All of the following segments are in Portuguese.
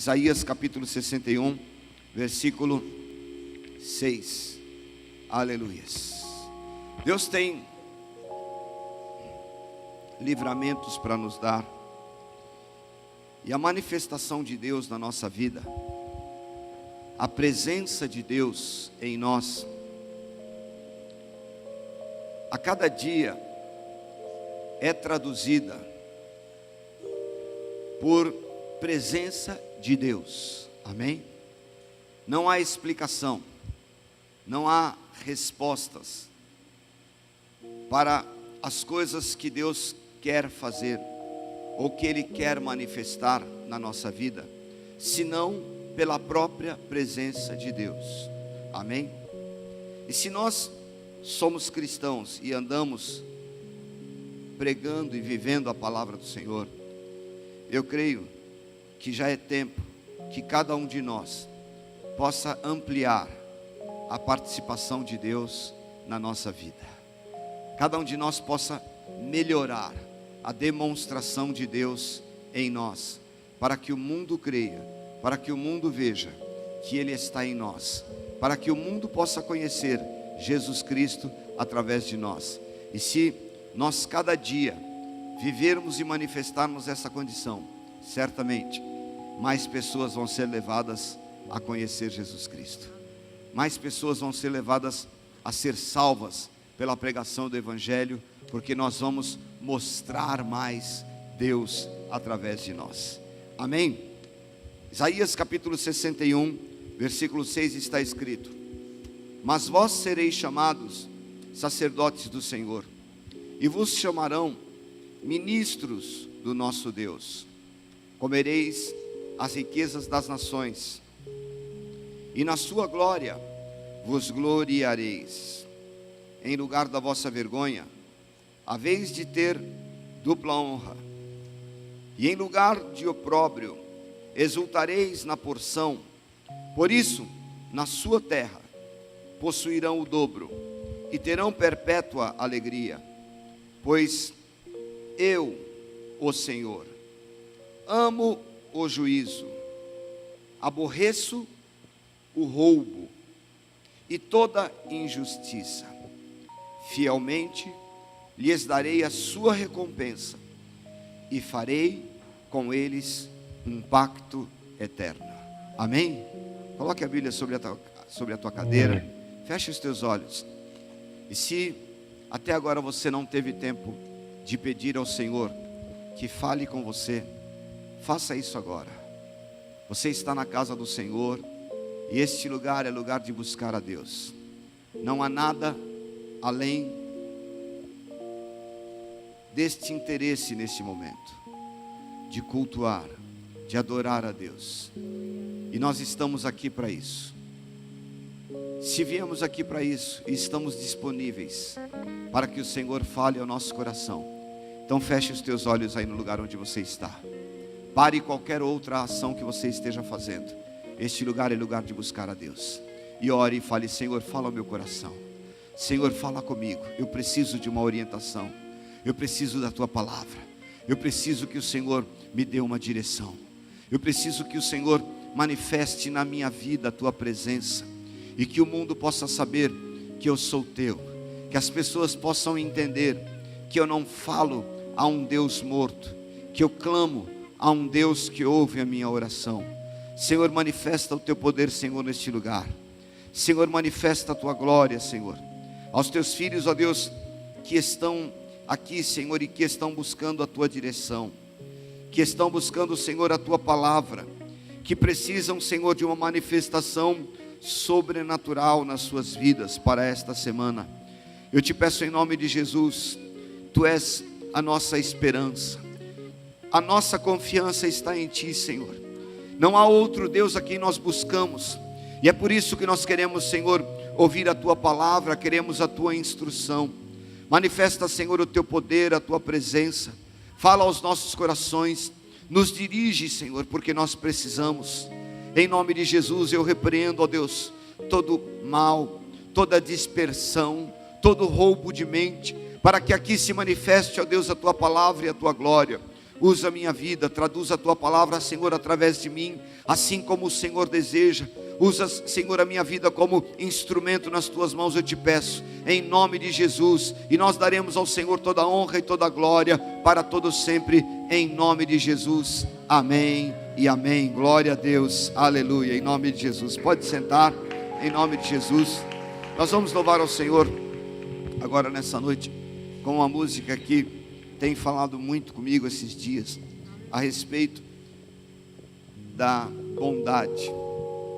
Isaías capítulo 61, versículo 6. Aleluias. Deus tem livramentos para nos dar. E a manifestação de Deus na nossa vida, a presença de Deus em nós, a cada dia é traduzida por presença de Deus. Amém? Não há explicação, não há respostas para as coisas que Deus quer fazer ou que Ele quer manifestar na nossa vida, senão pela própria presença de Deus. Amém? E se nós somos cristãos e andamos pregando e vivendo a palavra do Senhor, eu creio que já é tempo que cada um de nós possa ampliar a participação de Deus na nossa vida. Cada um de nós possa melhorar a demonstração de Deus em nós, para que o mundo creia, para que o mundo veja que Ele está em nós, para que o mundo possa conhecer Jesus Cristo através de nós. E se nós cada dia vivermos e manifestarmos essa condição, certamente mais pessoas vão ser levadas a conhecer Jesus Cristo, mais pessoas vão ser levadas a ser salvas pela pregação do Evangelho, porque nós vamos mostrar mais Deus através de nós. Amém? Isaías capítulo 61, versículo 6 está escrito: mas vós sereis chamados sacerdotes do Senhor, e vos chamarão ministros do nosso Deus. Comereis as riquezas das nações, e na sua glória vos gloriareis. Em lugar da vossa vergonha, haveis de ter dupla honra, e em lugar de opróbrio, exultareis na porção. Por isso, na sua terra, possuirão o dobro, e terão perpétua alegria. Pois eu, o Senhor, amo o juízo, aborreço o roubo e toda injustiça. Fielmente lhes darei a sua recompensa, e farei com eles um pacto eterno. Amém? Coloque a Bíblia sobre a tua cadeira, feche os teus olhos. E se até agora você não teve tempo de pedir ao Senhor que fale com você, faça isso agora. Você está na casa do Senhor, e este lugar é lugar de buscar a Deus. Não há nada além deste interesse neste momento, de cultuar, de adorar a Deus. E nós estamos aqui para isso. Se viemos aqui para isso, e estamos disponíveis para que o Senhor fale ao nosso coração, então feche os teus olhos aí no lugar onde você está. Pare qualquer outra ação que você esteja fazendo. Este lugar é lugar de buscar a Deus. E ore e fale: Senhor, fala ao meu coração. Senhor, fala comigo. Eu preciso de uma orientação. Eu preciso da tua palavra. Eu preciso que o Senhor me dê uma direção. Eu preciso que o Senhor manifeste na minha vida a tua presença, e que o mundo possa saber que eu sou teu, que as pessoas possam entender que eu não falo a um Deus morto, que eu clamo a um Deus que ouve a minha oração. Senhor, manifesta o teu poder, Senhor, neste lugar. Senhor, manifesta a tua glória, Senhor, aos teus filhos, ó Deus, que estão aqui, Senhor, e que estão buscando a tua direção, que estão buscando, Senhor, a tua palavra, que precisam, Senhor, de uma manifestação sobrenatural nas suas vidas para esta semana. Eu te peço em nome de Jesus, tu és a nossa esperança, a nossa confiança está em ti, Senhor. Não há outro Deus a quem nós buscamos, e é por isso que nós queremos, Senhor, ouvir a tua palavra, queremos a tua instrução. Manifesta, Senhor, o teu poder, a tua presença, fala aos nossos corações, nos dirige, Senhor, porque nós precisamos. Em nome de Jesus eu repreendo, ó Deus, todo mal, toda dispersão, todo roubo de mente, para que aqui se manifeste, ó Deus, a tua palavra e a tua glória. Usa a minha vida, traduz a tua palavra, Senhor, através de mim, assim como o Senhor deseja. Usa, Senhor, a minha vida como instrumento nas tuas mãos, eu te peço, em nome de Jesus. E nós daremos ao Senhor toda a honra e toda a glória para todos sempre, em nome de Jesus. Amém e amém. Glória a Deus, aleluia, em nome de Jesus. Pode sentar, em nome de Jesus. Nós vamos louvar ao Senhor agora nessa noite com uma música que tem falado muito comigo esses dias a respeito da bondade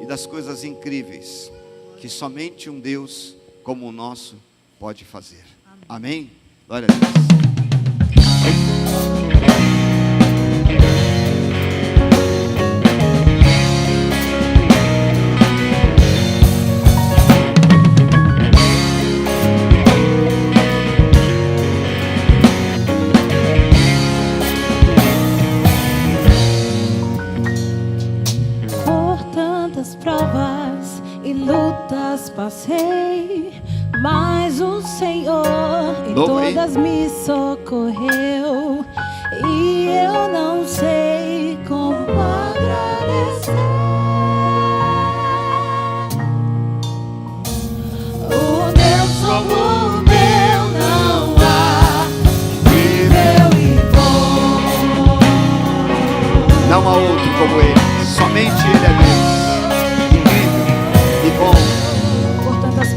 e das coisas incríveis que somente um Deus como o nosso pode fazer. Amém? Glória a Deus. Provas e lutas passei, mas o Senhor em todas me socorreu, e eu não sei como agradecer. O Deus como meu não há, incrível e bom. Não há outro como Ele, somente Ele é Deus. Por tantas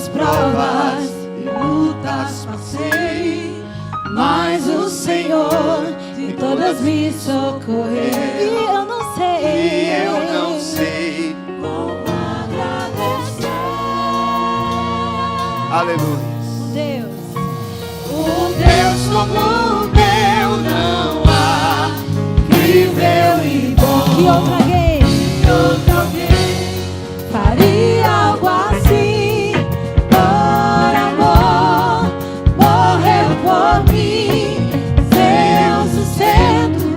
provas e lutas passei, mas o Senhor de todas me socorreu, e eu não sei como agradecer. Aleluia. O Deus como o meu não há, incrível e bom. Que outro alguém faria algo assim, por amor, morreu por mim, seu sustento,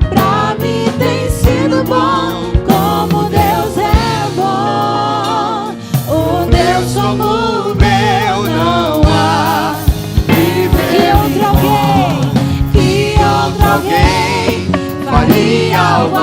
pra mim tem sido bom, como Deus é bom. O Deus como o meu não há, que outro alguém faria algo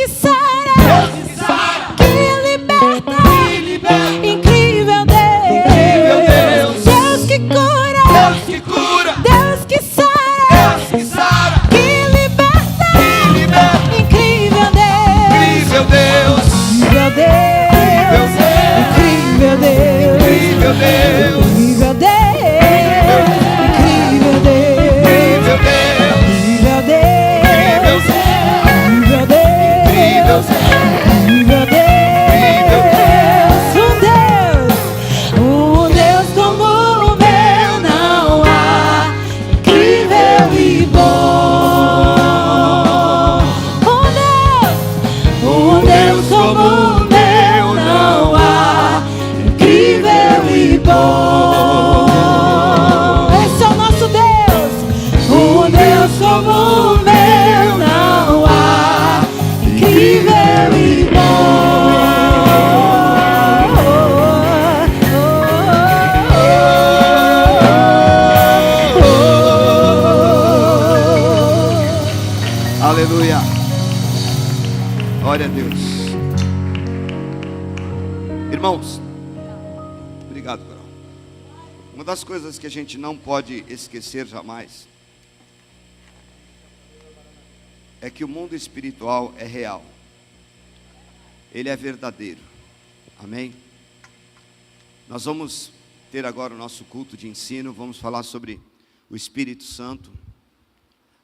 que sara, que liberta, incrível Deus, Deus que cura, Deus que sara, que liberta, incrível Deus, incrível Deus, incrível Deus, incrível Deus, incrível Deus, incrível Deus, incrível Deus, um Deus como o meu não há, incrível e bom. Um Deus como o meu não há, incrível e bom. Esse é o nosso Deus. Um Deus como o meu não há, incrível e bom. Aleluia. Glória a Deus. Irmãos, obrigado, Carol. Uma das coisas que a gente não pode esquecer jamais é que o mundo espiritual é real. Ele é verdadeiro. Amém? Nós vamos ter agora o nosso culto de ensino. Vamos falar sobre o Espírito Santo,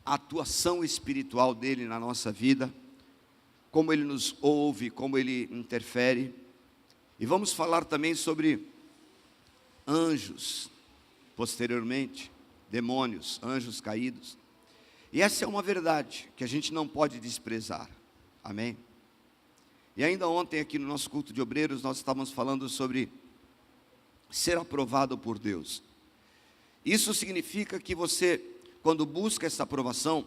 a atuação espiritual dele na nossa vida, como ele nos ouve, como ele interfere. E vamos falar também sobre anjos, posteriormente, demônios, anjos caídos. E essa é uma verdade que a gente não pode desprezar. Amém? E ainda ontem aqui no nosso culto de obreiros nós estávamos falando sobre ser aprovado por Deus. Isso significa que você, quando busca essa aprovação,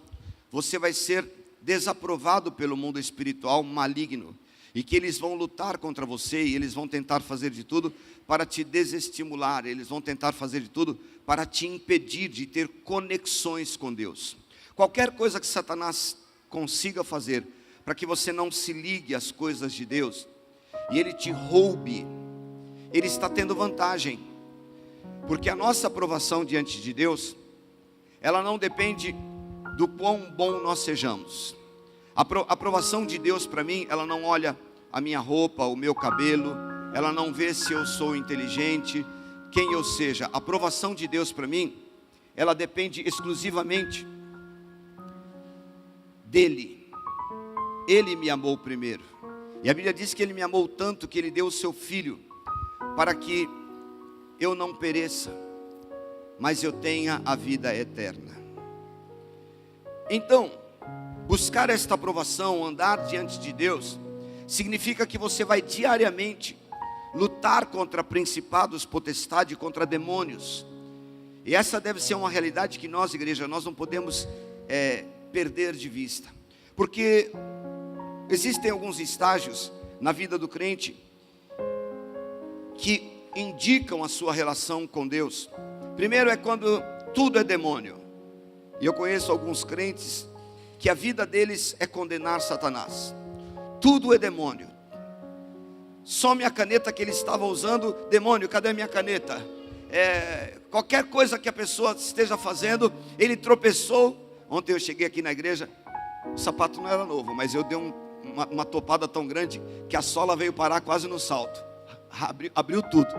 você vai ser desaprovado pelo mundo espiritual maligno, e que eles vão lutar contra você, e eles vão tentar fazer de tudo para te desestimular, eles vão tentar fazer de tudo para te impedir de ter conexões com Deus. Qualquer coisa que Satanás consiga fazer para que você não se ligue às coisas de Deus, e ele te roube, ele está tendo vantagem, porque a nossa aprovação diante de Deus, ela não depende do quão bom nós sejamos. A aprovação de Deus para mim, ela não olha a minha roupa, o meu cabelo, ela não vê se eu sou inteligente, quem eu seja. A aprovação de Deus para mim, ela depende exclusivamente dele. Ele me amou primeiro, e a Bíblia diz que ele me amou tanto que ele deu o seu filho, para que eu não pereça, mas eu tenha a vida eterna. Então, buscar esta aprovação, andar diante de Deus, significa que você vai diariamente lutar contra principados, potestades, contra demônios. E essa deve ser uma realidade que nós, igreja, nós não podemos perder de vista. Porque existem alguns estágios na vida do crente que indicam a sua relação com Deus. Primeiro é quando tudo é demônio. E eu conheço alguns crentes que a vida deles é condenar Satanás. Tudo é demônio. Some a caneta que ele estava usando, demônio, cadê a minha caneta? Qualquer coisa que a pessoa esteja fazendo, ele tropeçou. Ontem eu cheguei aqui na igreja, o sapato não era novo, mas eu dei uma topada tão grande que a sola veio parar quase no salto. Abriu tudo.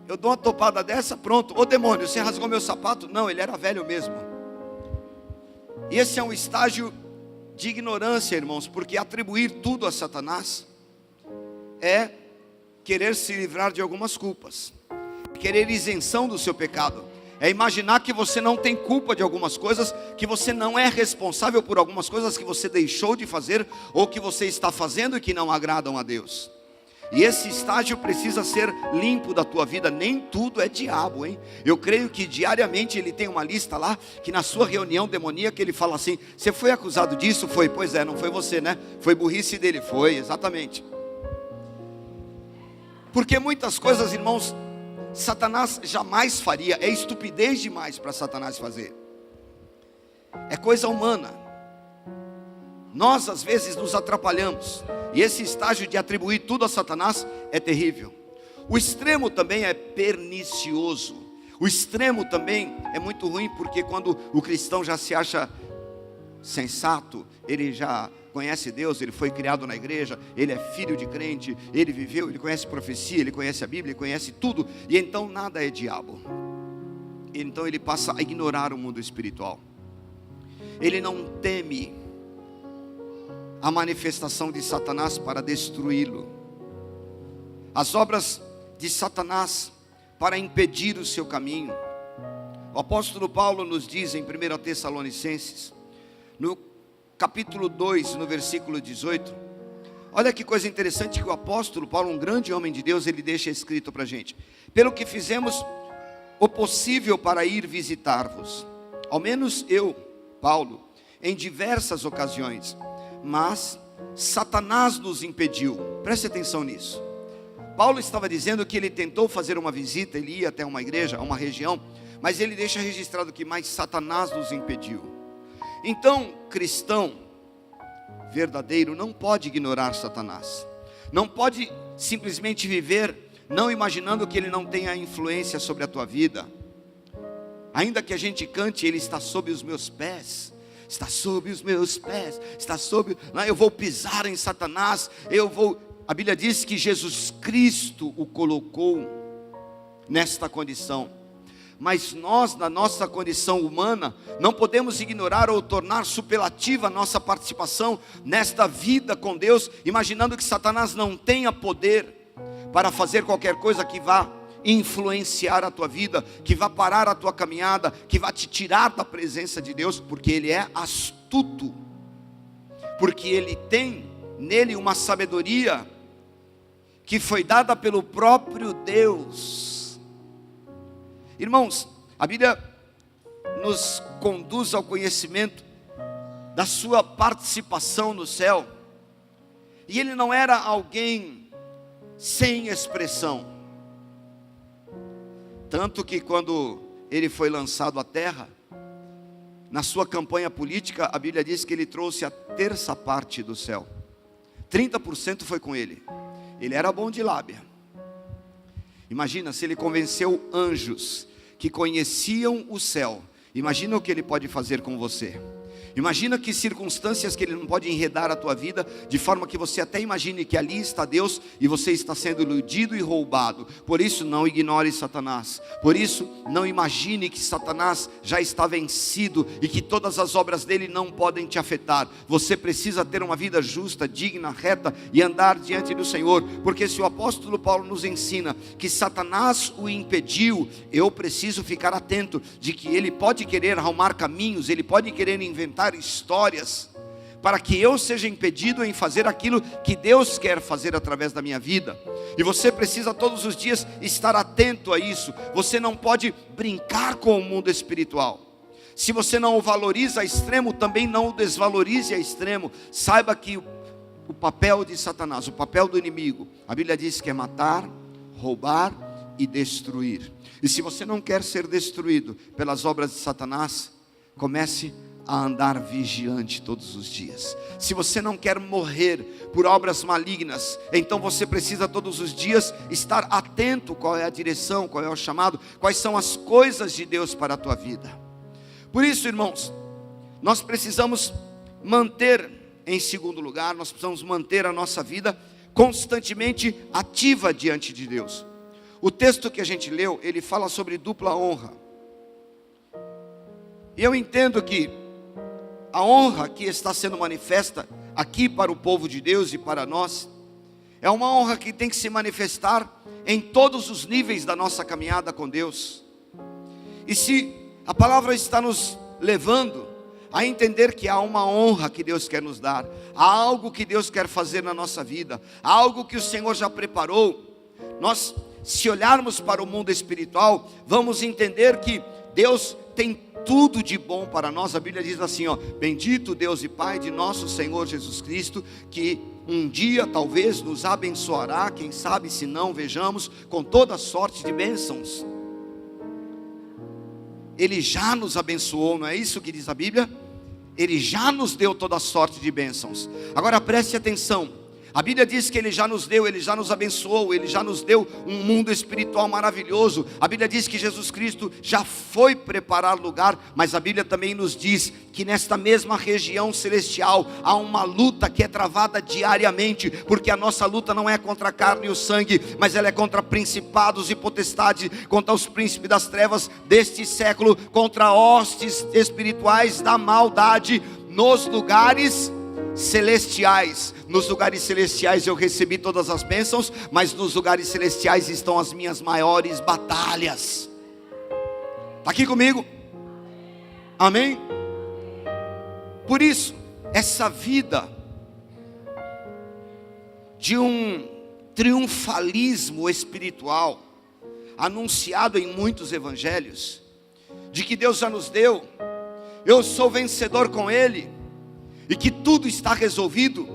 Eu dou uma topada dessa, pronto. Ô demônio, você rasgou meu sapato? Não, ele era velho mesmo. E esse é um estágio de ignorância, irmãos, porque atribuir tudo a Satanás é querer se livrar de algumas culpas, querer isenção do seu pecado, é imaginar que você não tem culpa de algumas coisas, que você não é responsável por algumas coisas que você deixou de fazer, ou que você está fazendo e que não agradam a Deus. E esse estágio precisa ser limpo da tua vida. Nem tudo é diabo, hein? Eu creio que diariamente ele tem uma lista lá, que na sua reunião demoníaca ele fala assim: você foi acusado disso? Foi. Pois é, não foi você, né? Foi burrice dele. Foi, exatamente. Porque muitas coisas, irmãos, Satanás jamais faria. É estupidez demais para Satanás fazer. É coisa humana. nós às vezes nos atrapalhamos, e esse estágio de atribuir tudo a Satanás é terrível. O extremo também é pernicioso. O extremo também é muito ruim, porque quando o cristão já se acha sensato, ele já conhece Deus, ele foi criado na igreja, ele é filho de crente, ele viveu, ele conhece profecia, ele conhece a Bíblia, ele conhece tudo, e então nada é diabo. Então ele passa a ignorar o mundo espiritual. Ele não teme a manifestação de Satanás para destruí-lo. As obras de Satanás para impedir o seu caminho. O apóstolo Paulo nos diz em 1 Tessalonicenses, no capítulo 2, no versículo 18, olha que coisa interessante que o apóstolo Paulo, um grande homem de Deus, ele deixa escrito para a gente: pelo que fizemos o possível para ir visitar-vos, ao menos eu, Paulo, em diversas ocasiões, mas Satanás nos impediu. Preste atenção nisso. Paulo estava dizendo que ele tentou fazer uma visita, ele ia até uma igreja, a uma região, mas ele deixa registrado que mais Satanás nos impediu. Então, cristão verdadeiro não pode ignorar Satanás, não pode simplesmente viver não imaginando que ele não tenha influência sobre a tua vida. Ainda que a gente cante, ele está sob os meus pés, está sob os meus pés, está sob, eu vou pisar em Satanás, a Bíblia diz que Jesus Cristo o colocou nesta condição. Mas nós, na nossa condição humana, não podemos ignorar ou tornar superlativa a nossa participação nesta vida com Deus, imaginando que Satanás não tenha poder para fazer qualquer coisa que vá influenciar a tua vida, que vá parar a tua caminhada, que vá te tirar da presença de Deus, porque ele é astuto, porque ele tem nele uma sabedoria que foi dada pelo próprio Deus. Irmãos, a Bíblia nos conduz ao conhecimento da sua participação no céu, e ele não era alguém sem expressão, tanto que quando ele foi lançado à terra, na sua campanha política, a Bíblia diz que ele trouxe a terça parte do céu, 30% foi com ele. Ele era bom de lábia. Imagina se ele convenceu anjos que conheciam o céu. Imagina o que ele pode fazer com você. Imagina que circunstâncias que ele não pode enredar a tua vida, de forma que você até imagine que ali está Deus e você está sendo iludido e roubado. Por isso não ignore Satanás. Por isso não imagine que Satanás já está vencido e que todas as obras dele não podem te afetar. Você precisa ter uma vida justa, digna, reta e andar diante do Senhor. Porque se o apóstolo Paulo nos ensina que Satanás o impediu, eu preciso ficar atento de que ele pode querer arrumar caminhos, ele pode querer inventar histórias para que eu seja impedido em fazer aquilo que Deus quer fazer através da minha vida. E você precisa todos os dias estar atento a isso. Você não pode brincar com o mundo espiritual. Se você não o valoriza a extremo, também não o desvalorize a extremo. Saiba que o papel de Satanás, o papel do inimigo, a Bíblia diz que é matar, roubar e destruir. E se você não quer ser destruído pelas obras de Satanás, comece a andar vigiante todos os dias. Se você não quer morrer por obras malignas, então você precisa todos os dias estar atento qual é a direção, qual é o chamado, quais são as coisas de Deus para a tua vida. Por isso, irmãos, nós precisamos manter, em segundo lugar, nós precisamos manter a nossa vida constantemente ativa diante de Deus. O texto que a gente leu, ele fala sobre dupla honra. E eu entendo que a honra que está sendo manifesta aqui para o povo de Deus e para nós, é uma honra que tem que se manifestar em todos os níveis da nossa caminhada com Deus. E se a palavra está nos levando a entender que há uma honra que Deus quer nos dar, há algo que Deus quer fazer na nossa vida, há algo que o Senhor já preparou, nós, se olharmos para o mundo espiritual, vamos entender que Deus tem tudo de bom para nós. A Bíblia diz assim, bendito Deus e Pai de nosso Senhor Jesus Cristo, que um dia talvez nos abençoará, quem sabe se não, vejamos, com toda sorte de bênçãos. Ele já nos abençoou, não é isso que diz a Bíblia? Ele já nos deu toda sorte de bênçãos. Agora preste atenção. A Bíblia diz que Ele já nos deu, Ele já nos abençoou, Ele já nos deu um mundo espiritual maravilhoso. A Bíblia diz que Jesus Cristo já foi preparar lugar, mas a Bíblia também nos diz que nesta mesma região celestial há uma luta que é travada diariamente, porque a nossa luta não é contra a carne e o sangue, mas ela é contra principados e potestades, contra os príncipes das trevas deste século, contra hostes espirituais da maldade nos lugares celestiais. Nos lugares celestiais eu recebi todas as bênçãos, mas nos lugares celestiais estão as minhas maiores batalhas. Está aqui comigo? Amém? Por isso, essa vida de um triunfalismo espiritual anunciado em muitos evangelhos, de que Deus já nos deu, eu sou vencedor com Ele, e que tudo está resolvido,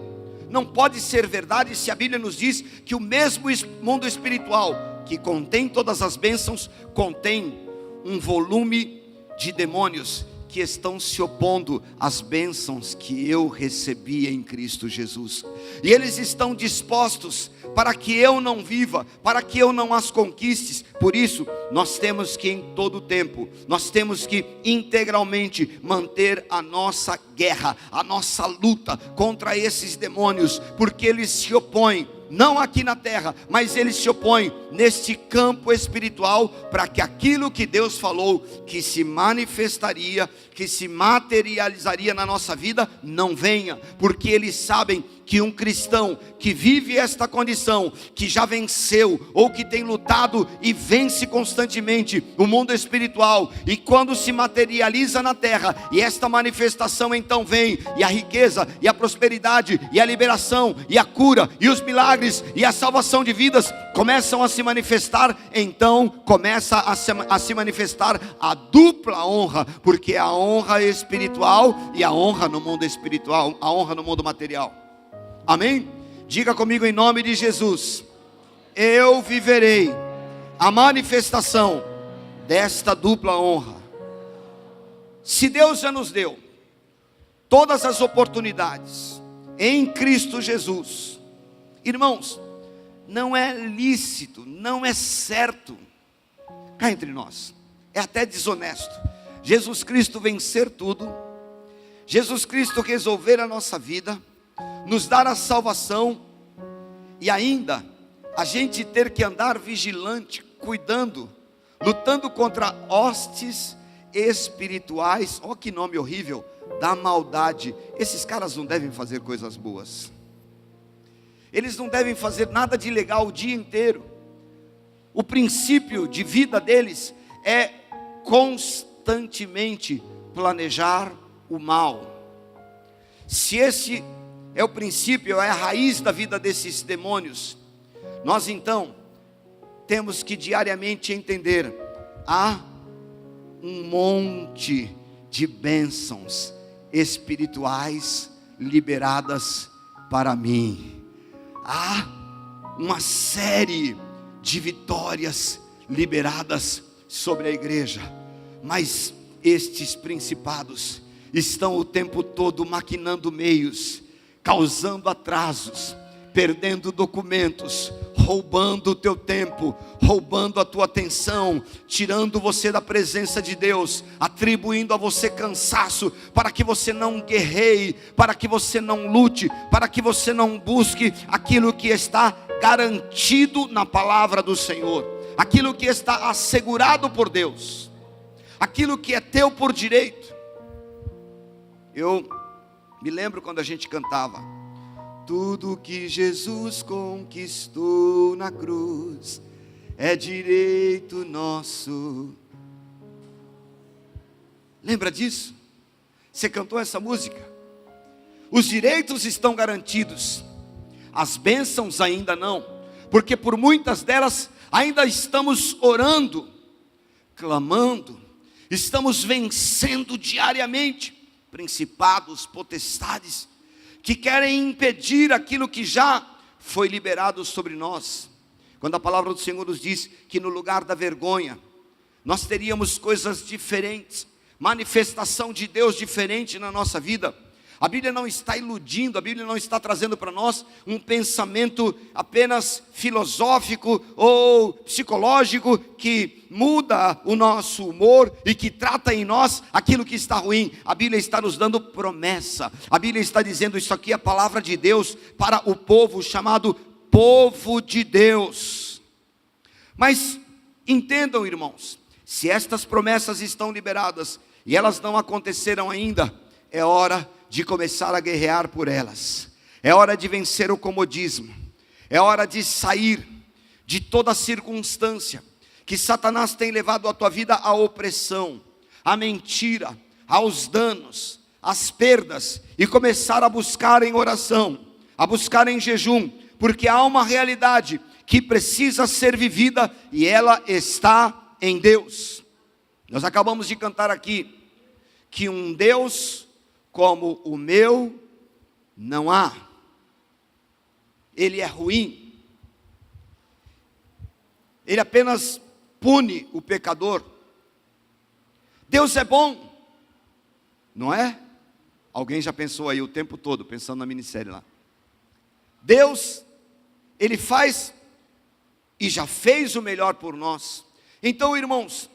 não pode ser verdade se a Bíblia nos diz que o mesmo mundo espiritual que contém todas as bênçãos, contém um volume de demônios que estão se opondo às bênçãos que eu recebi em Cristo Jesus, e eles estão dispostos para que eu não viva, para que eu não as conquiste. Por isso, nós temos que em todo tempo, nós temos que integralmente manter a nossa guerra, a nossa luta contra esses demônios, porque eles se opõem, não aqui na terra, mas eles se opõem neste campo espiritual, para que aquilo que Deus falou, que se manifestaria, que se materializaria na nossa vida, não venha, porque eles sabem que um cristão que vive esta condição, que já venceu, ou que tem lutado e vence constantemente o mundo espiritual, e quando se materializa na terra, e esta manifestação então vem, e a riqueza, e a prosperidade, e a liberação, e a cura, e os milagres, e a salvação de vidas, começam a se manifestar, então começa a se manifestar a dupla honra, porque a honra espiritual, e a honra no mundo espiritual, a honra no mundo material. Amém? Diga comigo em nome de Jesus: eu viverei a manifestação desta dupla honra. Se Deus já nos deu todas as oportunidades em Cristo Jesus, irmãos, não é lícito, não é certo, cá entre nós, é até desonesto, Jesus Cristo vencer tudo, Jesus Cristo resolver a nossa vida, nos dar a salvação, e ainda a gente ter que andar vigilante, cuidando, lutando contra hostes espirituais, ó que nome horrível, da maldade. Esses caras não devem fazer coisas boas, eles não devem fazer nada de legal o dia inteiro. O princípio de vida deles é constantemente planejar o mal. Se esse é o princípio, é a raiz da vida desses demônios, nós então temos que diariamente entender: há um monte de bênçãos espirituais liberadas para mim, há uma série de vitórias liberadas sobre a igreja, mas estes principados estão o tempo todo maquinando meios, causando atrasos, perdendo documentos, roubando o teu tempo, roubando a tua atenção, tirando você da presença de Deus, atribuindo a você cansaço, para que você não guerreie, para que você não lute, para que você não busque aquilo que está garantido na palavra do Senhor, aquilo que está assegurado por Deus, aquilo que é teu por direito. Eu me lembro quando a gente cantava: tudo que Jesus conquistou na cruz é direito nosso. Lembra disso? Você cantou essa música? Os direitos estão garantidos, as bênçãos ainda não, porque por muitas delas ainda estamos orando, clamando, estamos vencendo diariamente principados, potestades, que querem impedir aquilo que já foi liberado sobre nós. Quando a palavra do Senhor nos diz que no lugar da vergonha, nós teríamos coisas diferentes, manifestação de Deus diferente na nossa vida. A Bíblia não está iludindo, a Bíblia não está trazendo para nós um pensamento apenas filosófico ou psicológico que muda o nosso humor e que trata em nós aquilo que está ruim. A Bíblia está nos dando promessa. A Bíblia está dizendo: isso aqui é a palavra de Deus para o povo chamado povo de Deus. Mas entendam, irmãos, se estas promessas estão liberadas e elas não aconteceram ainda, é hora de começar a guerrear por elas. É hora de vencer o comodismo. É hora de sair de toda circunstância que Satanás tem levado a tua vida à opressão, à mentira, aos danos, às perdas, e começar a buscar em oração, a buscar em jejum, porque há uma realidade que precisa ser vivida e ela está em Deus. Nós acabamos de cantar aqui que um Deus como o meu não há. Ele é ruim. Ele apenas pune o pecador. Deus é bom, não é? Alguém já pensou aí o tempo todo, pensando na minissérie lá. Deus, Ele faz e já fez o melhor por nós. Então, irmãos,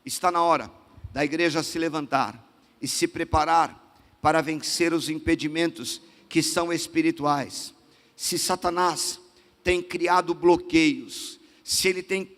está na hora da igreja se levantar e se preparar para vencer os impedimentos que são espirituais. Se Satanás tem criado bloqueios, se ele tem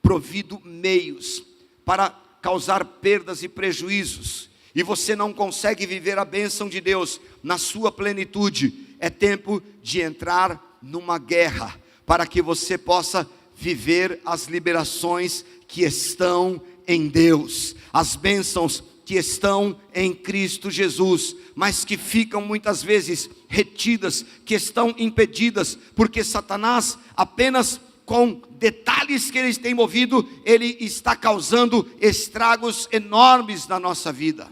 provido meios para causar perdas e prejuízos, e você não consegue viver a bênção de Deus na sua plenitude, é tempo de entrar numa guerra, para que você possa viver as liberações que estão em Deus, as bênçãos que estão em Cristo Jesus, mas que ficam muitas vezes retidas, que estão impedidas, porque Satanás, apenas com detalhes que ele tem movido, ele está causando estragos enormes na nossa vida.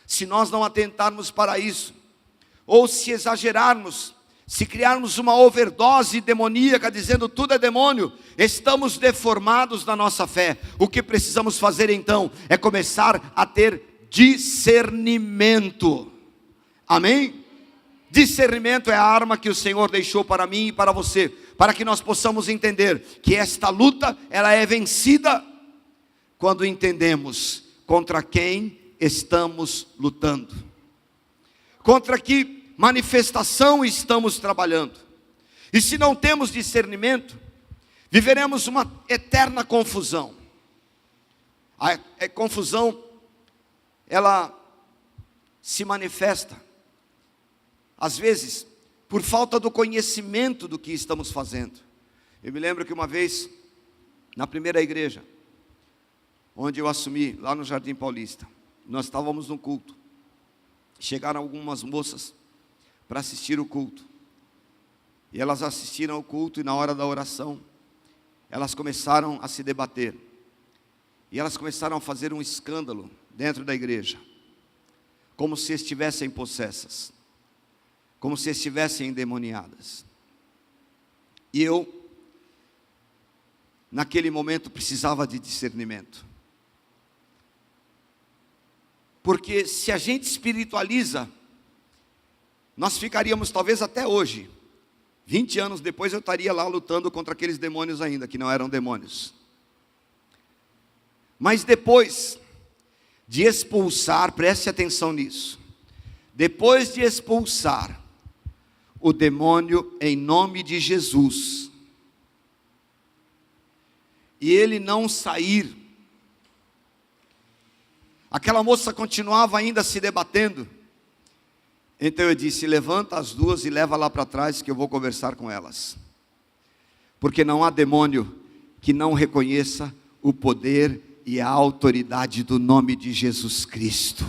Se nós não atentarmos para isso, ou se exagerarmos, se criarmos uma overdose demoníaca, dizendo tudo é demônio, estamos deformados na nossa fé. O que precisamos fazer então, é começar a ter discernimento. Amém? Discernimento é a arma que o Senhor deixou para mim e para você, para que nós possamos entender que esta luta, ela é vencida, quando entendemos contra quem estamos lutando, contra que manifestação estamos trabalhando. E se não temos discernimento, viveremos uma eterna confusão. A confusão, ela se manifesta, às vezes, por falta do conhecimento do que estamos fazendo. Eu me lembro que uma vez, na primeira igreja, onde eu assumi, lá no Jardim Paulista, nós estávamos no culto. Chegaram algumas moças para assistir o culto, e elas assistiram ao culto, e na hora da oração, elas começaram a se debater, e elas começaram a fazer um escândalo dentro da igreja, como se estivessem possessas, como se estivessem endemoniadas. E eu, naquele momento, precisava de discernimento, porque se a gente espiritualiza, nós ficaríamos talvez até hoje, 20 anos depois eu estaria lá lutando contra aqueles demônios ainda, que não eram demônios. Mas depois de expulsar, preste atenção nisso, depois de expulsar o demônio em nome de Jesus, e ele não sair, aquela moça continuava ainda se debatendo. Então eu disse: levanta as duas e leva lá para trás, que eu vou conversar com elas. Porque não há demônio que não reconheça o poder e a autoridade do nome de Jesus Cristo.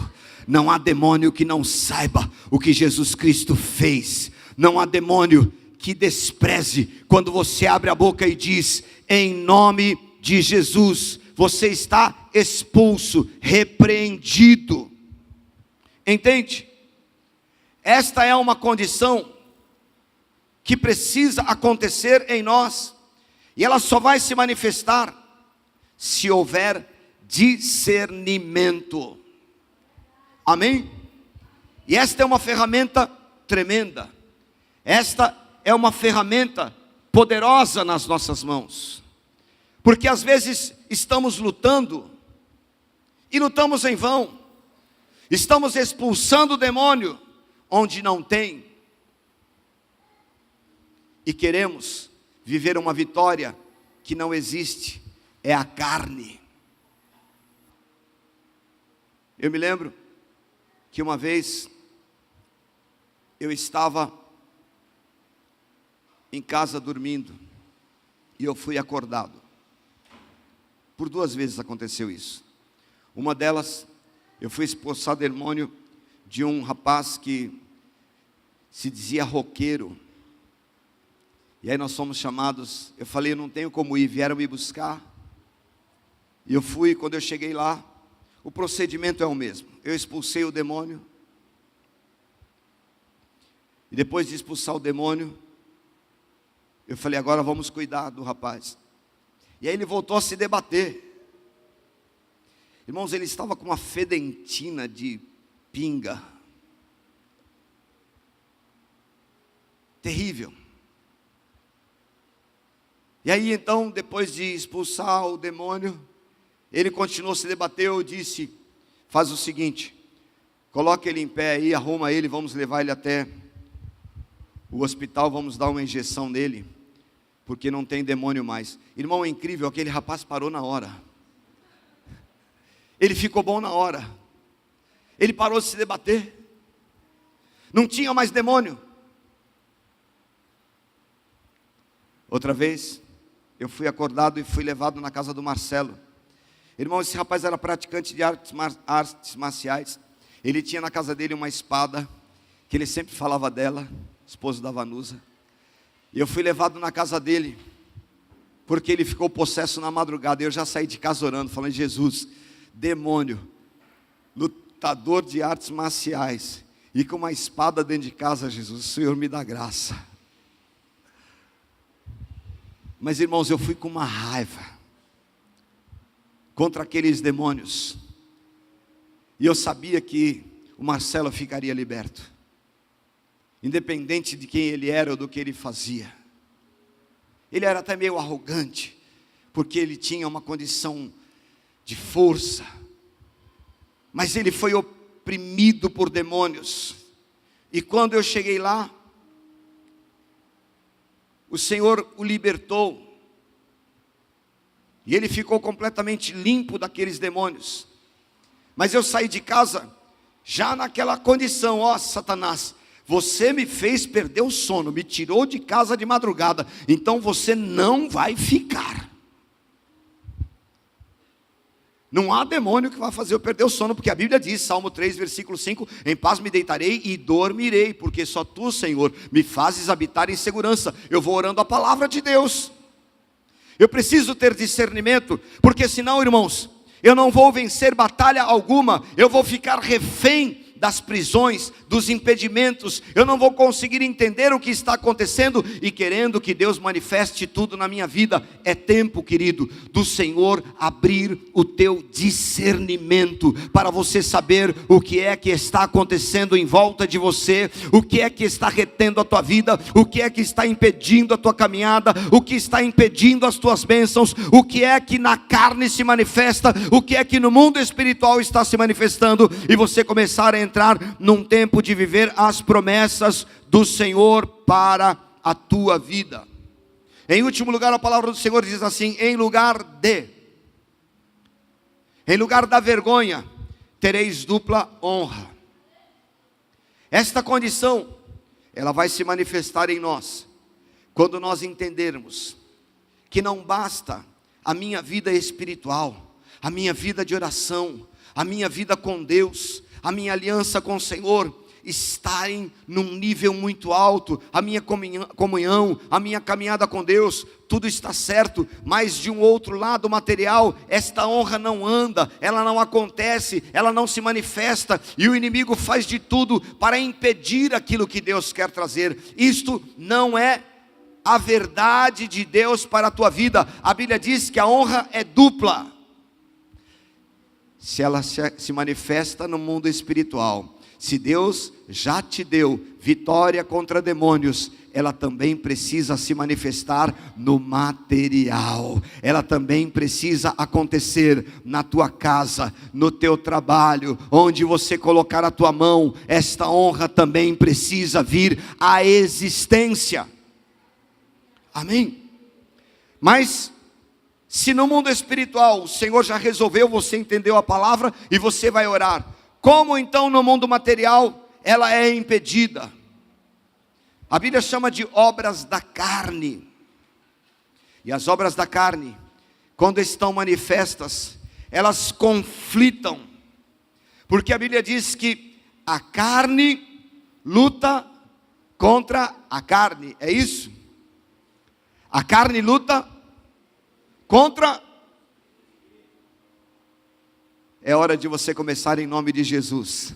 Não há demônio que não saiba o que Jesus Cristo fez. Não há demônio que despreze quando você abre a boca e diz: em nome de Jesus, você está expulso, repreendido. Entende? Esta é uma condição que precisa acontecer em nós, e ela só vai se manifestar se houver discernimento. Amém? E esta é uma ferramenta tremenda. Esta é uma ferramenta poderosa nas nossas mãos. Porque às vezes estamos lutando e lutamos em vão. Estamos expulsando o demônio onde não tem. E queremos viver uma vitória que não existe. É a carne. Eu me lembro que uma vez eu estava em casa dormindo e eu fui acordado. Por 2 vezes aconteceu isso. Uma delas, eu fui expulsar demônio de um rapaz que se dizia roqueiro. E aí nós fomos chamados, eu falei, eu não tenho como ir, vieram me buscar. E eu fui, quando eu cheguei lá, o procedimento é o mesmo. Eu expulsei o demônio. E depois de expulsar o demônio, eu falei, agora vamos cuidar do rapaz. E aí ele voltou a se debater. Irmãos, ele estava com uma fedentina de pinga. Terrível. E aí então, depois de expulsar o demônio, ele continuou a se debater. Eu disse, faz o seguinte, coloca ele em pé aí, arruma ele, vamos levar ele até o hospital, vamos dar uma injeção nele, porque não tem demônio mais. Irmão, é incrível, aquele rapaz parou na hora. Ele ficou bom na hora. Ele parou de se debater. Não tinha mais demônio. Outra vez, eu fui acordado e fui levado na casa do Marcelo. Irmão, esse rapaz era praticante de artes marciais. Ele tinha na casa dele uma espada, que ele sempre falava dela, esposo da Vanusa. E eu fui levado na casa dele, porque ele ficou possesso na madrugada. Eu já saí de casa orando, falando, Jesus, demônio, lutador de artes marciais, e com uma espada dentro de casa, Jesus, o Senhor me dá graça. Mas irmãos, eu fui com uma raiva contra aqueles demônios. E eu sabia que o Marcelo ficaria liberto. Independente de quem ele era ou do que ele fazia. Ele era até meio arrogante, porque ele tinha uma condição de força. Mas ele foi oprimido por demônios. E quando eu cheguei lá, o Senhor o libertou. E ele ficou completamente limpo daqueles demônios. Mas eu saí de casa já naquela condição, ó Satanás, você me fez perder o sono, me tirou de casa de madrugada, então você não vai ficar. Não há demônio que vai fazer eu perder o sono, porque a Bíblia diz, Salmo 3, versículo 5, em paz me deitarei e dormirei, porque só tu, Senhor, me fazes habitar em segurança. Eu vou orando a palavra de Deus. Eu preciso ter discernimento, porque senão, irmãos, eu não vou vencer batalha alguma, eu vou ficar refém das prisões, dos impedimentos, eu não vou conseguir entender o que está acontecendo e querendo que Deus manifeste tudo na minha vida. É tempo, querido, do Senhor abrir o teu discernimento, para você saber o que é que está acontecendo em volta de você, o que é que está retendo a tua vida, o que é que está impedindo a tua caminhada, o que está impedindo as tuas bênçãos, o que é que na carne se manifesta, o que é que no mundo espiritual está se manifestando, e você começar a entrar num tempo de viver as promessas do Senhor para a tua vida. Em último lugar, a palavra do Senhor diz assim, em lugar da vergonha, tereis dupla honra. Esta condição, ela vai se manifestar em nós, quando nós entendermos, que não basta a minha vida espiritual, a minha vida de oração, a minha vida com Deus, a minha aliança com o Senhor estarem num nível muito alto, a minha comunhão, a minha caminhada com Deus, tudo está certo, mas de um outro lado material, esta honra não anda, ela não acontece, ela não se manifesta, e o inimigo faz de tudo para impedir aquilo que Deus quer trazer. Isto não é a verdade de Deus para a tua vida. A Bíblia diz que a honra é dupla. se ela se manifesta no mundo espiritual, se Deus já te deu vitória contra demônios, ela também precisa se manifestar no material. Ela também precisa acontecer na tua casa, no teu trabalho, onde você colocar a tua mão. Esta honra também precisa vir à existência. Amém? Mas se no mundo espiritual o Senhor já resolveu, você entendeu a palavra e você vai orar, como então no mundo material ela é impedida? A Bíblia chama de obras da carne. E as obras da carne, quando estão manifestas, elas conflitam. Porque a Bíblia diz que a carne luta contra a carne. É isso? A carne luta contra. É hora de você começar, em nome de Jesus,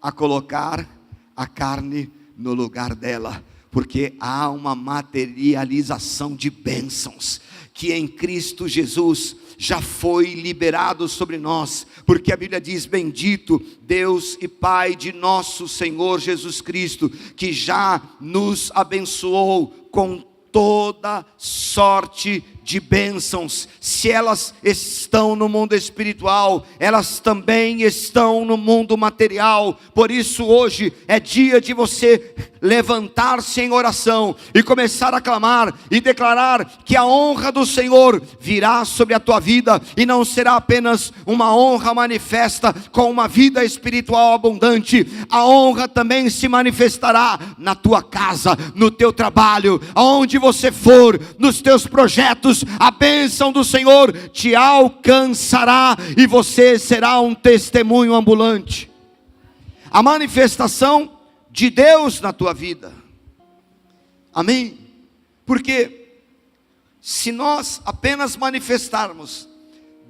a colocar a carne no lugar dela, porque há uma materialização de bênçãos que em Cristo Jesus já foi liberado sobre nós, porque a Bíblia diz: bendito Deus e Pai de nosso Senhor Jesus Cristo, que já nos abençoou com toda sorte de bênçãos. Se elas estão no mundo espiritual, elas também estão no mundo material. Por isso hoje é dia de você levantar-se em oração e começar a clamar e declarar que a honra do Senhor virá sobre a tua vida, e não será apenas uma honra manifesta com uma vida espiritual abundante. A honra também se manifestará na tua casa, no teu trabalho, aonde você for, nos teus projetos. A bênção do Senhor te alcançará e você será um testemunho ambulante. A manifestação de Deus na tua vida. Amém? Porque se nós apenas manifestarmos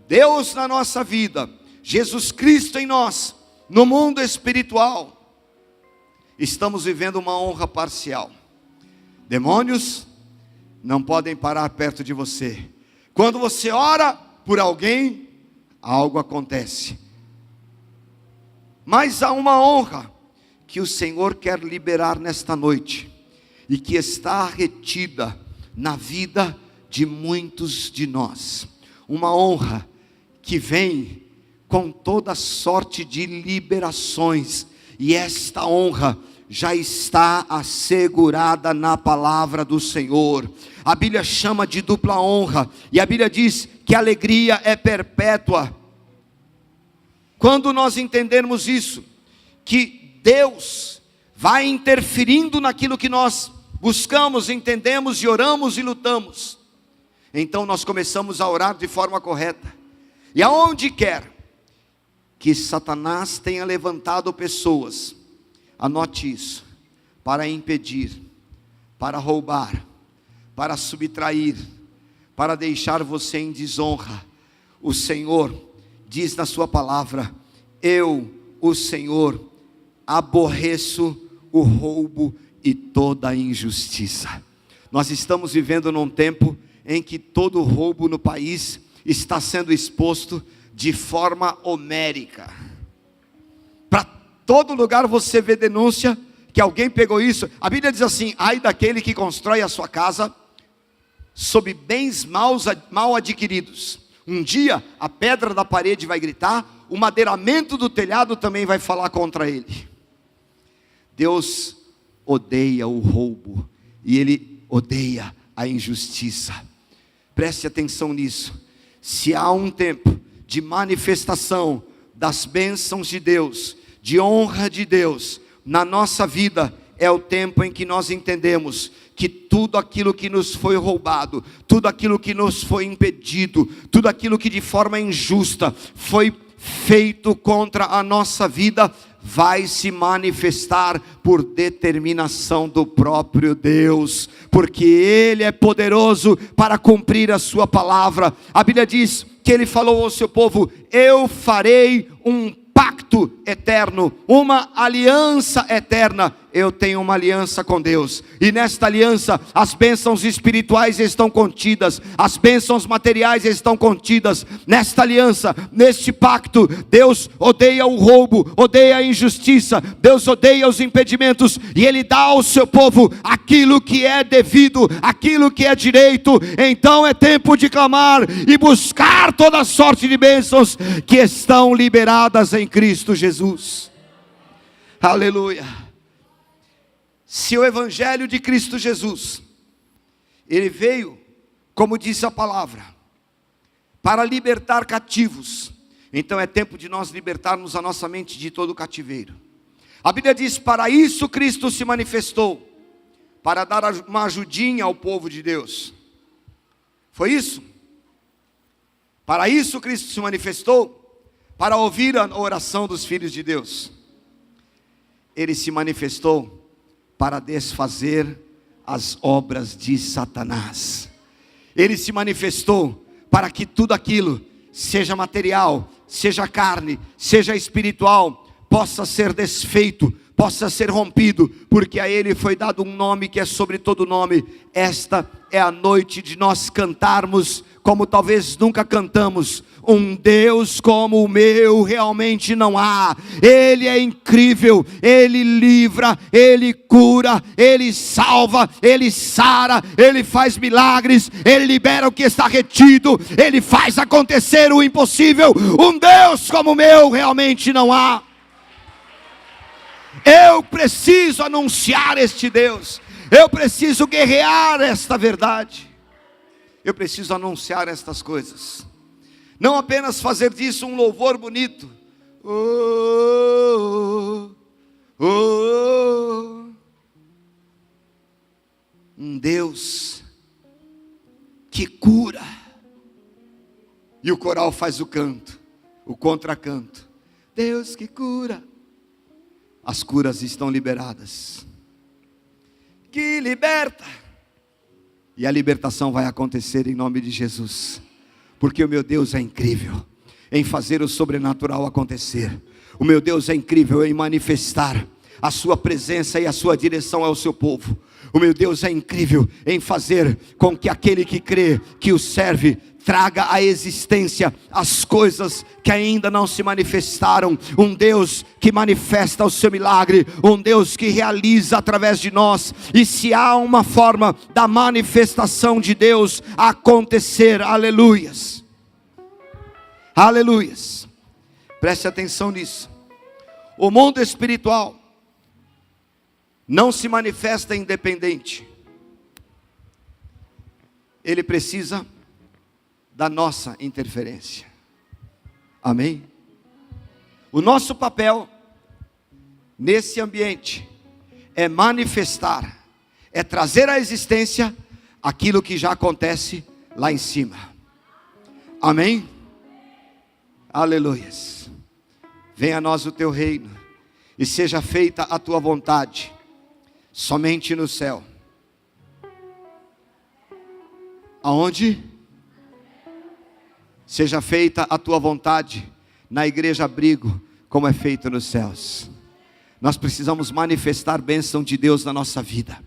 Deus na nossa vida, Jesus Cristo em nós, no mundo espiritual, estamos vivendo uma honra parcial. Demônios não podem parar perto de você. Quando você ora por alguém, algo acontece. Mas há uma honra que o Senhor quer liberar nesta noite, e que está retida na vida de muitos de nós. Uma honra que vem com toda sorte de liberações, e esta honra já está assegurada na palavra do Senhor. A Bíblia chama de dupla honra, e a Bíblia diz que a alegria é perpétua. Quando nós entendermos isso, que Deus vai interferindo naquilo que nós buscamos, entendemos e oramos e lutamos, então nós começamos a orar de forma correta. E aonde quer que Satanás tenha levantado pessoas, anote isso, para impedir, para roubar, para subtrair, para deixar você em desonra, o Senhor diz na sua palavra: eu, o Senhor, aborreço o roubo e toda a injustiça. Nós estamos vivendo num tempo em que todo roubo no país está sendo exposto de forma homérica. Para todo lugar você vê denúncia que alguém pegou isso. A Bíblia diz assim: ai daquele que constrói a sua casa sob bens mal adquiridos. Um dia a pedra da parede vai gritar, o madeiramento do telhado também vai falar contra ele. Deus odeia o roubo e Ele odeia a injustiça. Preste atenção nisso. Se há um tempo de manifestação das bênçãos de Deus, de honra de Deus na nossa vida, é o tempo em que nós entendemos que tudo aquilo que nos foi roubado, tudo aquilo que nos foi impedido, tudo aquilo que de forma injusta foi feito contra a nossa vida, vai se manifestar por determinação do próprio Deus, porque Ele é poderoso para cumprir a sua palavra. A Bíblia diz que Ele falou ao seu povo: eu farei um pacto eterno, uma aliança eterna eu tenho uma aliança com Deus, e nesta aliança as bênçãos espirituais estão contidas, as bênçãos materiais estão contidas. Nesta aliança, neste pacto, Deus odeia o roubo, odeia a injustiça, Deus odeia os impedimentos, e Ele dá ao seu povo aquilo que é devido, aquilo que é direito. Então é tempo de clamar e buscar toda sorte de bênçãos que estão liberadas em Cristo Jesus. Aleluia. Se o Evangelho de Cristo Jesus, ele veio, como disse a palavra, para libertar cativos, então é tempo de nós libertarmos a nossa mente de todo cativeiro. A Bíblia diz: para isso Cristo se manifestou, para dar uma ajudinha ao povo de Deus. Foi isso? Para isso Cristo se manifestou, para ouvir a oração dos filhos de Deus. Ele se manifestou para desfazer as obras de Satanás. Ele se manifestou para que tudo aquilo, seja material, seja carne, seja espiritual, possa ser desfeito, possa ser rompido, porque a Ele foi dado um nome que é sobre todo nome. Esta é a noite de nós cantarmos como talvez nunca cantamos: um Deus como o meu realmente não há. Ele é incrível, Ele livra, Ele cura, Ele salva, Ele sara, Ele faz milagres, Ele libera o que está retido, Ele faz acontecer o impossível. Um Deus como o meu realmente não há. Eu preciso anunciar este Deus, eu preciso guerrear esta verdade, eu preciso anunciar estas coisas. Não apenas fazer disso um louvor bonito. Oh, oh, oh. Um Deus que cura. E o coral faz o canto, o contracanto. Deus que cura. As curas estão liberadas. Que liberta. E a libertação vai acontecer em nome de Jesus. Porque o meu Deus é incrível em fazer o sobrenatural acontecer. O meu Deus é incrível em manifestar a sua presença e a sua direção ao seu povo. O meu Deus é incrível em fazer com que aquele que crê, que o serve, traga à existência as coisas que ainda não se manifestaram. Um Deus que manifesta o seu milagre, um Deus que realiza através de nós. E se há uma forma da manifestação de Deus acontecer, aleluias, aleluias, preste atenção nisso. O mundo espiritual não se manifesta independente, ele precisa da nossa interferência. Amém? O nosso papel nesse ambiente é manifestar, é trazer à existência aquilo que já acontece lá em cima. Amém? Aleluias. Venha a nós o teu reino, e seja feita a tua vontade, somente no céu. Aonde? Seja feita a tua vontade na igreja abrigo, como é feito nos céus. Nós precisamos manifestar bênção de Deus na nossa vida.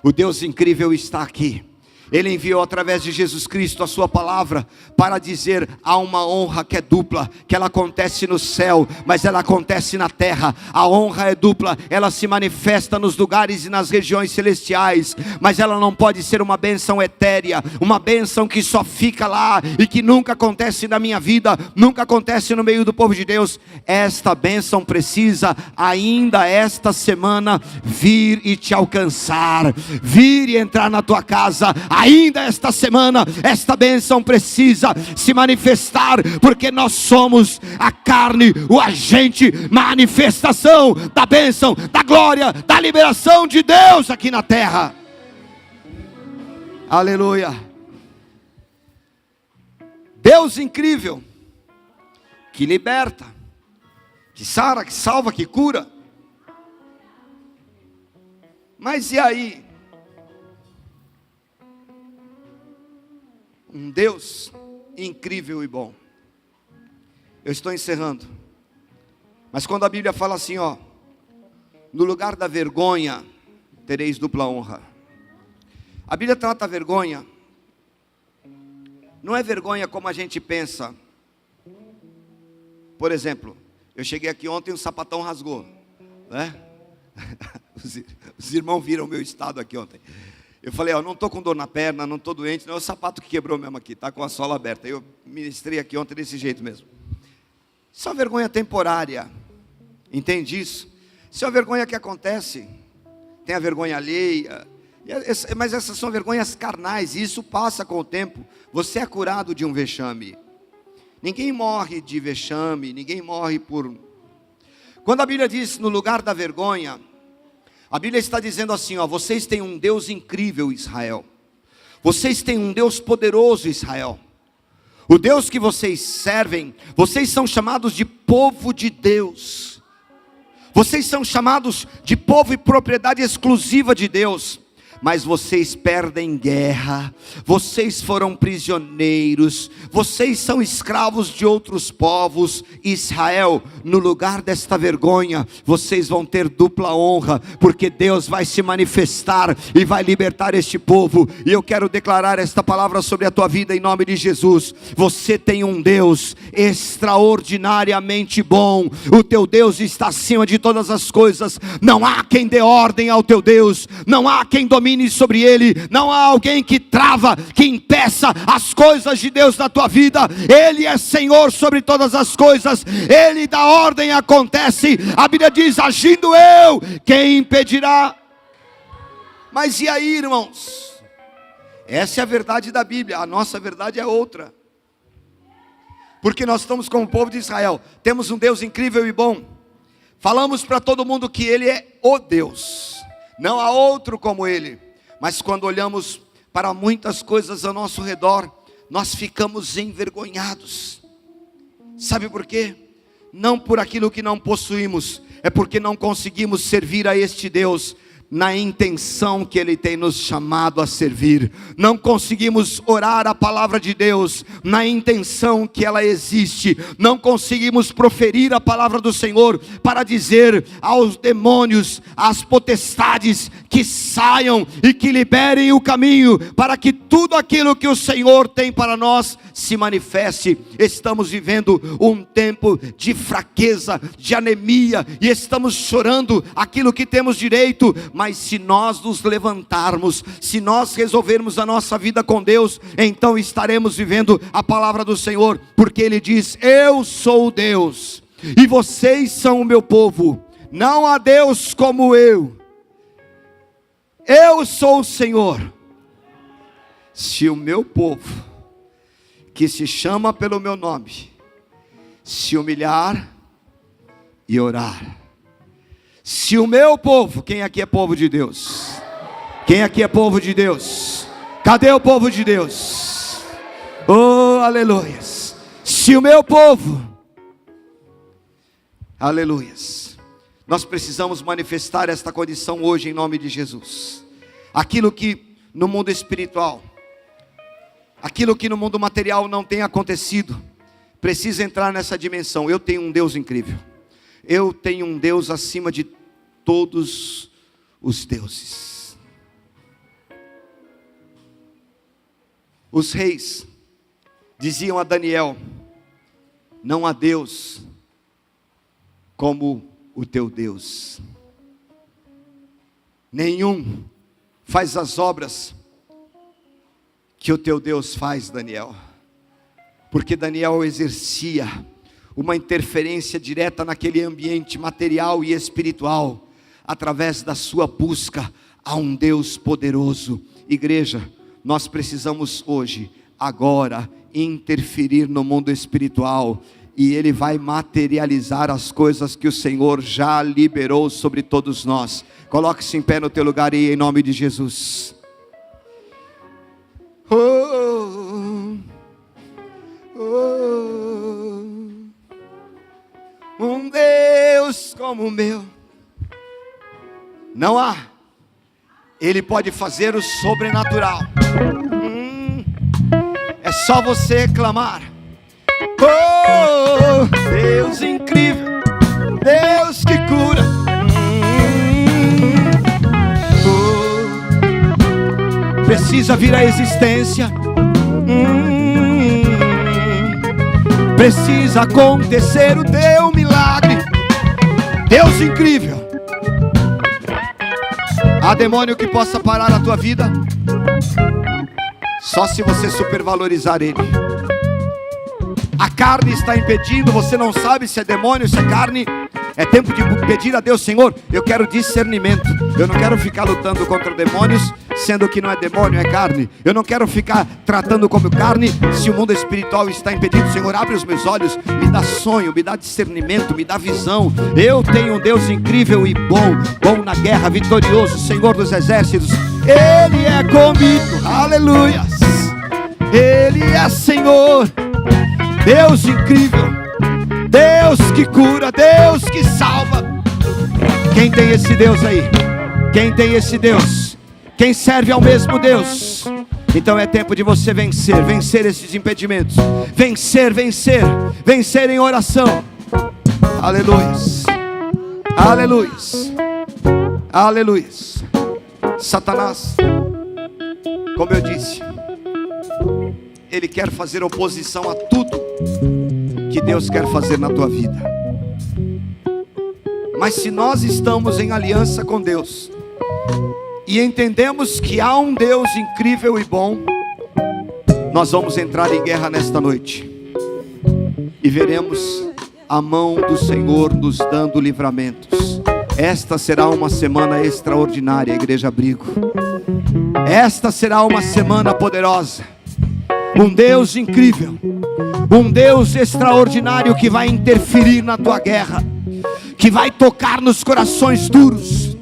O Deus incrível está aqui. Ele enviou através de Jesus Cristo a sua palavra para dizer: há uma honra que é dupla, que ela acontece no céu, mas ela acontece na terra. A honra é dupla, ela se manifesta nos lugares e nas regiões celestiais, mas ela não pode ser uma bênção etérea, uma bênção que só fica lá e que nunca acontece na minha vida, nunca acontece no meio do povo de Deus. Esta bênção precisa ainda esta semana vir e te alcançar, vir e entrar na tua casa. Ainda esta semana, esta bênção precisa se manifestar, porque nós somos a carne, o agente, manifestação da bênção, da glória, da liberação de Deus aqui na terra. Aleluia. Deus incrível, que liberta, que sara, que salva, que cura. Mas e aí? Um Deus incrível e bom. Eu estou encerrando. Mas quando a Bíblia fala assim, no lugar da vergonha, tereis dupla honra. A Bíblia trata a vergonha, não é vergonha como a gente pensa. Por exemplo, eu cheguei aqui ontem e um sapatão rasgou, né? Os irmãos viram o meu estado aqui ontem. Eu falei, não estou com dor na perna, não estou doente, não é o sapato que quebrou mesmo aqui, está com a sola aberta. Eu ministrei aqui ontem desse jeito mesmo. Isso é uma vergonha temporária, entende isso? Isso é uma vergonha que acontece, tem a vergonha alheia, mas essas são vergonhas carnais, e isso passa com o tempo. Você é curado de um vexame. Ninguém morre de vexame, ninguém morre por... Quando a Bíblia diz no lugar da vergonha, a Bíblia está dizendo assim, vocês têm um Deus incrível, Israel. Vocês têm um Deus poderoso, Israel. O Deus que vocês servem, vocês são chamados de povo de Deus. Vocês são chamados de povo e propriedade exclusiva de Deus. Mas vocês perdem guerra, vocês foram prisioneiros, vocês são escravos de outros povos. Israel, no lugar desta vergonha, vocês vão ter dupla honra, porque Deus vai se manifestar e vai libertar este povo. E eu quero declarar esta palavra sobre a tua vida em nome de Jesus. Você tem um Deus extraordinariamente bom, o teu Deus está acima de todas as coisas. Não há quem dê ordem ao teu Deus, não há quem domine sobre ele, não há alguém que trava, que impeça as coisas de Deus na tua vida. Ele é Senhor sobre todas as coisas, ele dá ordem, acontece. A Bíblia diz, agindo eu, quem impedirá? Mas e aí, irmãos? Essa é a verdade da Bíblia, a nossa verdade é outra. Porque nós estamos como o povo de Israel, temos um Deus incrível e bom. Falamos para todo mundo que ele é o Deus, não há outro como ele. Mas quando olhamos para muitas coisas ao nosso redor, nós ficamos envergonhados. Sabe por quê? Não por aquilo que não possuímos, é porque não conseguimos servir a este Deus na intenção que ele tem nos chamado a servir. Não conseguimos orar a palavra de Deus na intenção que ela existe. Não conseguimos proferir a palavra do Senhor para dizer aos demônios, às potestades, que saiam e que liberem o caminho para que tudo aquilo que o Senhor tem para nós se manifeste. Estamos vivendo um tempo de fraqueza, de anemia, e estamos chorando aquilo que temos direito. Mas se nós nos levantarmos, se nós resolvermos a nossa vida com Deus, então estaremos vivendo a palavra do Senhor, porque Ele diz, eu sou Deus, e vocês são o meu povo, não há Deus como eu sou o Senhor. Se o meu povo, que se chama pelo meu nome, se humilhar e orar, se o meu povo, quem aqui é povo de Deus? Quem aqui é povo de Deus? Cadê o povo de Deus? Oh, aleluias. Se o meu povo, aleluias. Nós precisamos manifestar esta condição hoje em nome de Jesus. Aquilo que no mundo espiritual, aquilo que no mundo material não tem acontecido, precisa entrar nessa dimensão. Eu tenho um Deus incrível. Eu tenho um Deus acima de todos os deuses. Os reis diziam a Daniel, não há Deus como o teu Deus. Nenhum faz as obras que o teu Deus faz, Daniel. Porque Daniel exercia uma interferência direta naquele ambiente material e espiritual, através da sua busca a um Deus poderoso. Igreja, nós precisamos hoje, agora, interferir no mundo espiritual, e Ele vai materializar as coisas que o Senhor já liberou sobre todos nós. Coloque-se em pé no teu lugar e em nome de Jesus. Um Deus como o meu não há. Ele pode fazer o sobrenatural. É só você clamar. Oh, Deus incrível, Deus que cura. precisa vir à existência. Precisa acontecer o teu milagre. Deus incrível. Há demônio que possa parar a tua vida? Só se você supervalorizar ele. A carne está impedindo, você não sabe se é demônio, se é carne. É tempo de pedir a Deus: Senhor, eu quero discernimento. Eu não quero ficar lutando contra demônios, sendo que não é demônio, é carne. Eu não quero ficar tratando como carne, se o mundo espiritual está impedido. Senhor, abre os meus olhos, me dá sonho, me dá discernimento, me dá visão. Eu tenho um Deus incrível e bom, bom na guerra, vitorioso, Senhor dos exércitos. Ele é comigo, aleluias. Ele é Senhor, Deus incrível, Deus que cura, Deus que salva. Quem tem esse Deus aí? Quem tem esse Deus? Quem serve ao mesmo Deus? Então é tempo de você vencer, vencer esses impedimentos. Vencer, vencer, vencer em oração. Aleluias, aleluias, aleluias. Satanás, como eu disse, ele quer fazer oposição a tudo que Deus quer fazer na tua vida. Mas se nós estamos em aliança com Deus e entendemos que há um Deus incrível e bom, nós vamos entrar em guerra nesta noite e veremos a mão do Senhor nos dando livramentos. Esta será uma semana extraordinária, Igreja Abrigo. Esta será uma semana poderosa. Um Deus incrível, um Deus extraordinário que vai interferir na tua guerra, que vai tocar nos corações duros.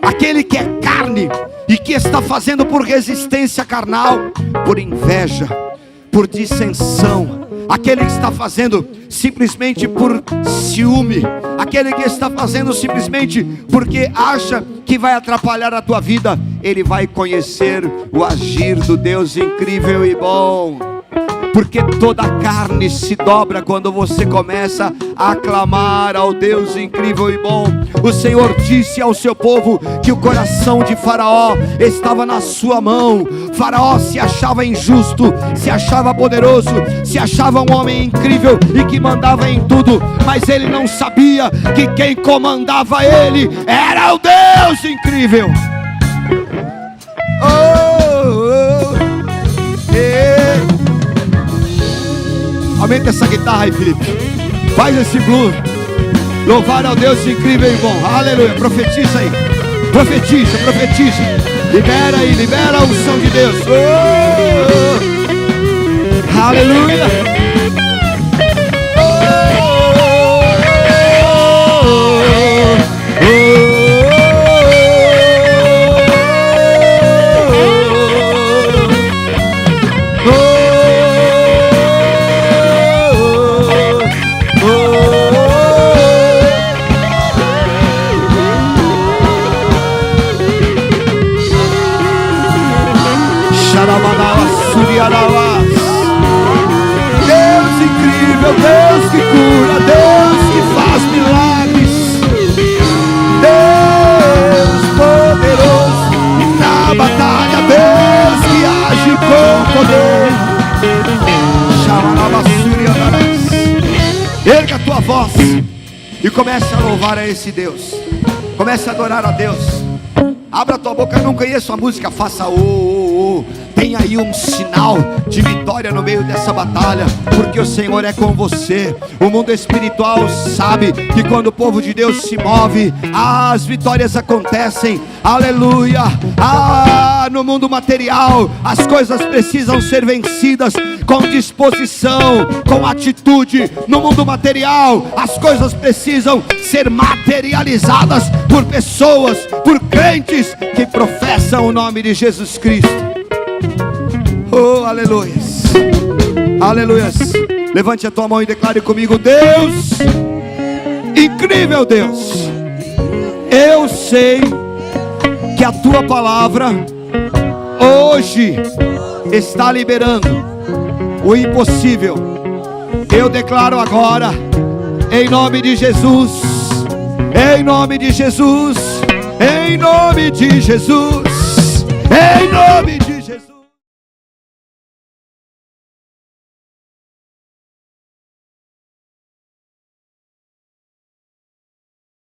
Aquele que é carne e que está fazendo por resistência carnal, por inveja, por dissensão. Aquele que está fazendo simplesmente por ciúme. Aquele que está fazendo simplesmente porque acha que vai atrapalhar a tua vida. Ele vai conhecer o agir do Deus incrível e bom. Porque toda carne se dobra quando você começa a clamar ao Deus incrível e bom. O Senhor disse ao seu povo que o coração de Faraó estava na sua mão. Faraó se achava injusto, se achava poderoso, se achava um homem incrível e que mandava em tudo. Mas ele não sabia que quem comandava ele era o Deus incrível. Aumenta essa guitarra aí, Felipe. Faz esse blues. Louvar ao Deus incrível e bom. Aleluia. Profetiza aí. Profetiza, profetiza. Libera aí, libera a unção de Deus. Aleluia. Deus incrível, Deus que cura, Deus que faz milagres, Deus poderoso na batalha, Deus que age com poder. Erga a tua voz e comece a louvar a esse Deus. Comece a adorar a Deus. Abra a tua boca. Eu não conheço a música, faça Tem aí um sinal de vitória no meio dessa batalha, porque o Senhor é com você. O mundo espiritual sabe que quando o povo de Deus se move, as vitórias acontecem. Aleluia. No mundo material, as coisas precisam ser vencidas com disposição, com atitude. No mundo material, as coisas precisam ser materializadas por pessoas, por crentes que professam o nome de Jesus Cristo. Oh, aleluias, aleluias. Levante a tua mão e declare comigo: Deus, incrível Deus, eu sei que a tua palavra hoje está liberando o impossível. Eu declaro agora, em nome de Jesus, em nome de Jesus, em nome de Jesus, em nome de